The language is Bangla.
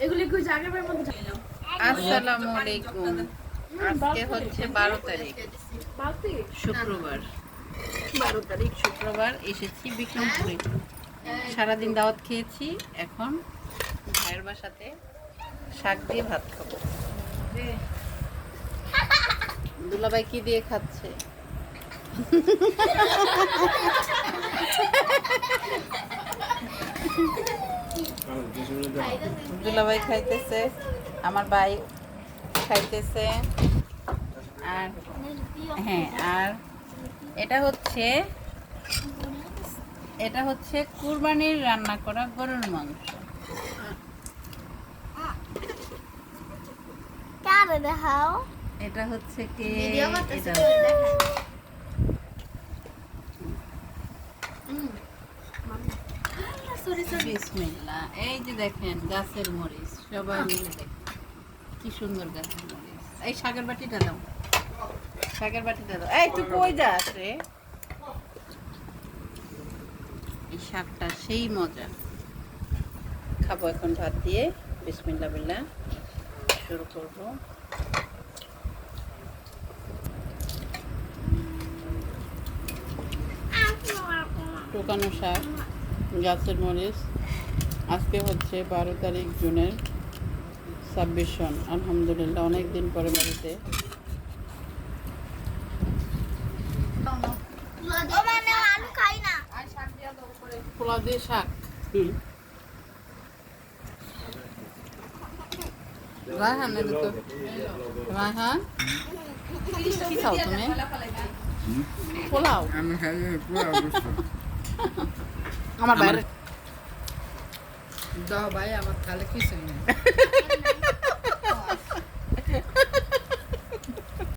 এগুলি কই জাগরের মধ্যে ঢালিলাম। আসসালামু আলাইকুম। আজকে হচ্ছে 12 তারিখ শুক্রবার। 12 তারিখ শুক্রবার এসেছি বিক্রমপুরে। সারাদিন দাওয়াত খেয়েছি, এখন ভাইয়ের বাসাতে শাক দিয়ে ভাত খাবো। দুলাভাই কি দিয়ে খাচ্ছে? দুলাভাই খাইতেছে, আমার ভাই খাইতেছে। আর হ্যাঁ, আর এটা হচ্ছে কুরবানির রান্না করা গরুর মাংস। এটা হচ্ছে কে বিসমিল্লাহ। এই যে দেখেন গাছের মরিচ, সবাই মিলে দেখেন কি সুন্দর গাছের মরিচ। এই শাকের বাটিটা দাও, শাকের বাটিটা দাও। এই তুই কই যাস রে? এই শাকটা সেই মজা। খাবো এখন ভাত দিয়ে। বিসমিল্লাহ বিল্লাহ শুরু করবো। শুকানো শাক, গাছের মরিচ। আজকে হচ্ছে 12 তারিখ জুনের 26 সন। আলহামদুলিল্লাহ অনেক দিন পরে বাড়িতে। পোলাও দিয়ে শাক। রায়হান রায়হান কি খাও তুমি? পোলাও। আমার বাইরে দাও ভাই, আমার খালে কিছু নেই।